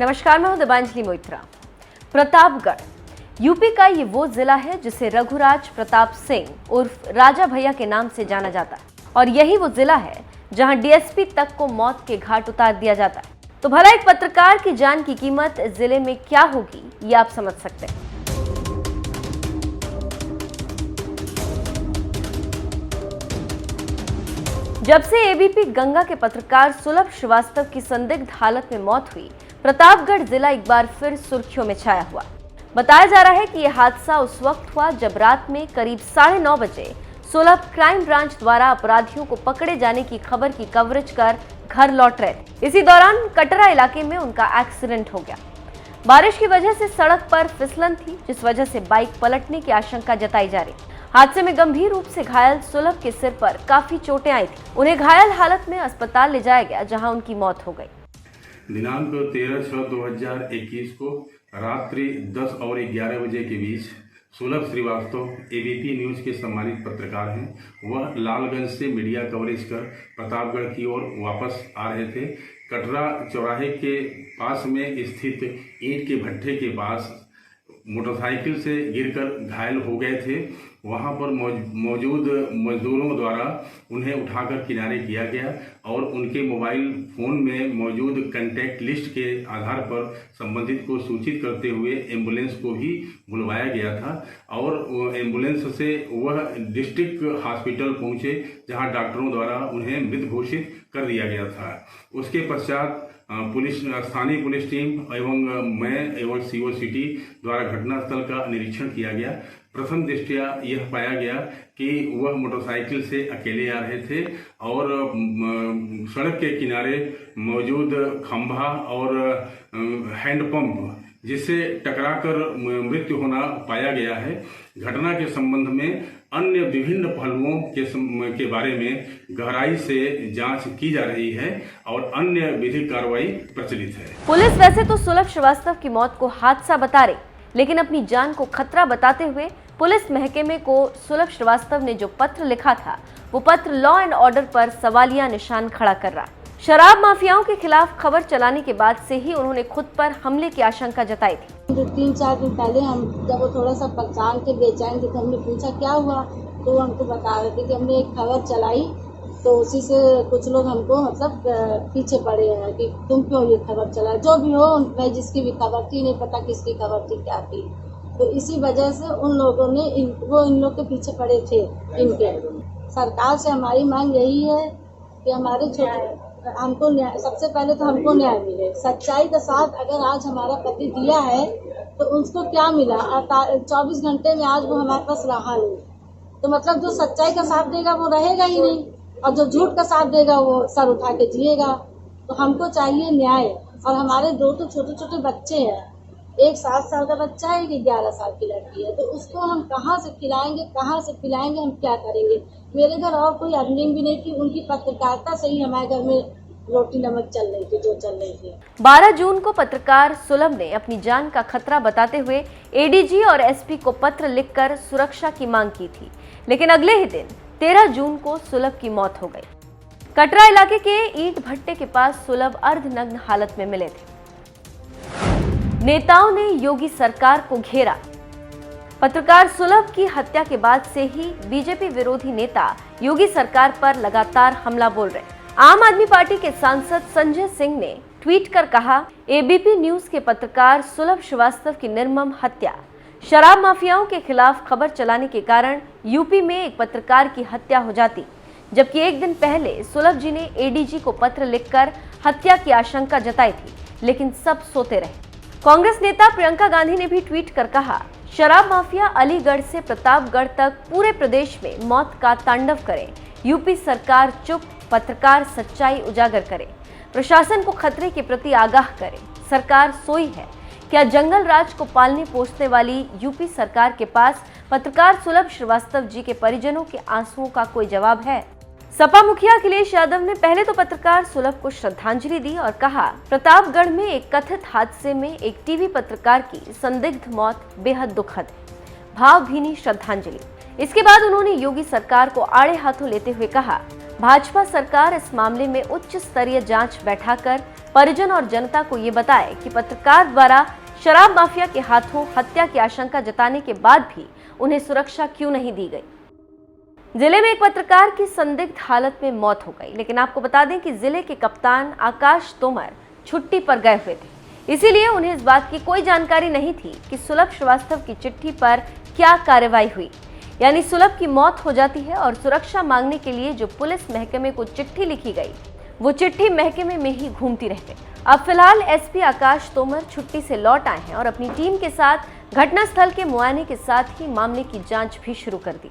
नमस्कार, मैं हूं दिबांजलि मोइत्रा। प्रतापगढ़ यूपी का ये वो जिला है जिसे रघुराज प्रताप सिंह उर्फ राजा भैया के नाम से जाना जाता है और यही वो जिला है जहां डीएसपी तक को मौत के घाट उतार दिया जाता है। तो भला एक पत्रकार की जान की कीमत जिले में क्या होगी, ये आप समझ सकते हैं। जब से एबीपी गंगा के पत्रकार सुलभ श्रीवास्तव की संदिग्ध हालत में मौत हुई, प्रतापगढ़ जिला एक बार फिर सुर्खियों में छाया हुआ। बताया जा रहा है कि यह हादसा उस वक्त हुआ जब रात में करीब 9:30 बजे सुलभ क्राइम ब्रांच द्वारा अपराधियों को पकड़े जाने की खबर की कवरेज कर घर लौट रहे थे। इसी दौरान कटरा इलाके में उनका एक्सीडेंट हो गया। बारिश की वजह से सड़क पर फिसलन थी, जिस वजह से बाइक पलटने की आशंका जताई जा रही। हादसे में गंभीर रूप से घायल सुलभ के सिर पर काफी चोटें आई थी। उन्हें घायल हालत में अस्पताल ले जाया गया, जहां उनकी मौत हो गई। दिनांक 13/6/2021 को रात्रि 10 और 11 बजे के बीच सुलभ श्रीवास्तव एबीपी न्यूज के सम्मानित पत्रकार हैं। वह लालगंज से मीडिया कवरेज कर प्रतापगढ़ की ओर वापस आ रहे थे। कटरा चौराहे के पास में स्थित ईंट के भट्ठे के पास मोटरसाइकिल से गिरकर घायल हो गए थे। वहां पर मौजूद मजदूरों द्वारा उन्हें उठाकर किनारे किया गया और उनके मोबाइल फोन में मौजूद कांटेक्ट लिस्ट के आधार पर संबंधित को सूचित करते हुए एम्बुलेंस को भी बुलवाया गया था और एम्बुलेंस से वह डिस्ट्रिक्ट हॉस्पिटल पहुंचे, जहां डॉक्टरों द्वारा उन्हें मृत घोषित कर दिया गया था। उसके पश्चात स्थानीय पुलिस टीम एवं मैं एवं सीओ सिटी द्वारा घटनास्थल का निरीक्षण किया गया। प्रथम दृष्टया यह पाया गया कि वह मोटरसाइकिल से अकेले आ रहे थे और सड़क के किनारे मौजूद खंभा और हैंडपंप जिससे टकराकर मृत्यु होना पाया गया है। घटना के संबंध में अन्य विभिन्न पहलुओं के बारे में गहराई से जांच की जा रही है और अन्य विधिक कार्रवाई प्रचलित है। पुलिस वैसे तो सुलभ श्रीवास्तव की मौत को हादसा बता रही, लेकिन अपनी जान को खतरा बताते हुए पुलिस महकमे को सुलभ श्रीवास्तव ने जो पत्र लिखा था, वो पत्र लॉ एंड ऑर्डर पर सवालिया निशान खड़ा कर रहा। शराब माफियाओं के खिलाफ खबर चलाने के बाद से ही उन्होंने खुद पर हमले की आशंका जताई थी। 3-4 दिन पहले हम जब वो थोड़ा सा परेशान थे, बेचैन थे, तो हमने पूछा क्या हुआ, तो वो हमको बता रहे थे कि हमने एक खबर चलाई, तो उसी से कुछ लोग हमको मतलब पीछे पड़े हैं कि तुम क्यों ये खबर चला। जो भी हो, मैं जिसकी भी खबर थी, नहीं पता किसकी खबर थी क्या थी, तो इसी वजह से उन लोगों ने इन लोग के पीछे पड़े थे। इनके सरकार से हमारी मांग यही है कि हमारे हमको न्याय, सबसे पहले तो हमको न्याय मिले। सच्चाई का साथ अगर आज हमारा पति दिया है तो उसको क्या मिला, 24 घंटे में आज वो हमारे पास रहा नहीं, तो मतलब जो सच्चाई का साथ देगा वो रहेगा ही नहीं, और जो झूठ का साथ देगा वो सर उठा के जिएगा। तो हमको चाहिए न्याय। और हमारे 2 तो छोटे छोटे बच्चे हैं, एक 7 साल का बच्चा है, एक 11 साल की लड़की है, तो उसको हम कहाँ से खिलाएंगे, कहाँ से पिलाएंगे, हम क्या करेंगे। मेरे घर और कोई अर्निंग भी नहीं थी, उनकी पत्रकारिता से ही हमारे घर में रोटी नमक चल रही थी, जो चल रही थी। 12 जून को पत्रकार सुलभ ने अपनी जान का खतरा बताते हुए एडीजी और एसपी को पत्र लिखकर सुरक्षा की मांग की थी, लेकिन अगले ही दिन 13 जून को सुलभ की मौत हो गई। कटरा इलाके के ईंट भट्टे के पास सुलभ अर्धनग्न हालत में मिले थे। नेताओं ने योगी सरकार को घेरा। पत्रकार सुलभ की हत्या के बाद से ही बीजेपी विरोधी नेता योगी सरकार पर लगातार हमला बोल रहे। आम आदमी पार्टी के सांसद संजय सिंह ने ट्वीट कर कहा, एबीपी न्यूज के पत्रकार सुलभ श्रीवास्तव की निर्मम हत्या। शराब माफियाओं के खिलाफ खबर चलाने के कारण यूपी में एक पत्रकार की हत्या हो जाती, जबकि एक दिन पहले सुलभ जी ने एडीजी को पत्र लिखकर हत्या की आशंका जताई थी, लेकिन सब सोते रहे। कांग्रेस नेता प्रियंका गांधी ने भी ट्वीट कर कहा, शराब माफिया अलीगढ़ से प्रतापगढ़ तक पूरे प्रदेश में मौत का तांडव करे, यूपी सरकार चुप, पत्रकार सच्चाई उजागर करे, प्रशासन को खतरे के प्रति आगाह करे। सरकार सोई है। क्या जंगल राज को पालने पोसने वाली यूपी सरकार के पास पत्रकार सुलभ श्रीवास्तव जी के परिजनों के आंसुओं का कोई जवाब है? सपा मुखिया अखिलेश यादव ने पहले तो पत्रकार सुलभ को श्रद्धांजलि दी और कहा, प्रतापगढ़ में एक कथित हादसे में एक टीवी पत्रकार की संदिग्ध मौत बेहद दुखद है। भावभीनी श्रद्धांजलि। इसके बाद उन्होंने योगी सरकार को आड़े हाथों लेते हुए कहा, भाजपा सरकार इस मामले में उच्च स्तरीय जांच बैठाकर परिजन और जनता को ये बताए कि पत्रकार द्वारा शराब माफिया के हाथों हत्या की आशंका जताने के बाद भी उन्हें सुरक्षा क्यों नहीं दी गई। जिले में एक पत्रकार की संदिग्ध हालत में मौत हो गई, लेकिन आपको बता दें कि जिले के कप्तान आकाश तोमर छुट्टी पर गए हुए थे, इसीलिए उन्हें इस बात की कोई जानकारी नहीं थी कि सुलभ श्रीवास्तव की चिट्ठी पर क्या कार्रवाई हुई। यानी सुलभ की मौत हो जाती है और सुरक्षा मांगने के लिए जो पुलिस महकमे को चिट्ठी लिखी गई वो चिट्ठी महकमे में ही घूमती रह गई। अब फिलहाल एसपी आकाश तोमर छुट्टी से लौट आए हैं और अपनी टीम के साथ घटनास्थल के मुआयने के साथ ही मामले की जांच भी शुरू कर दी।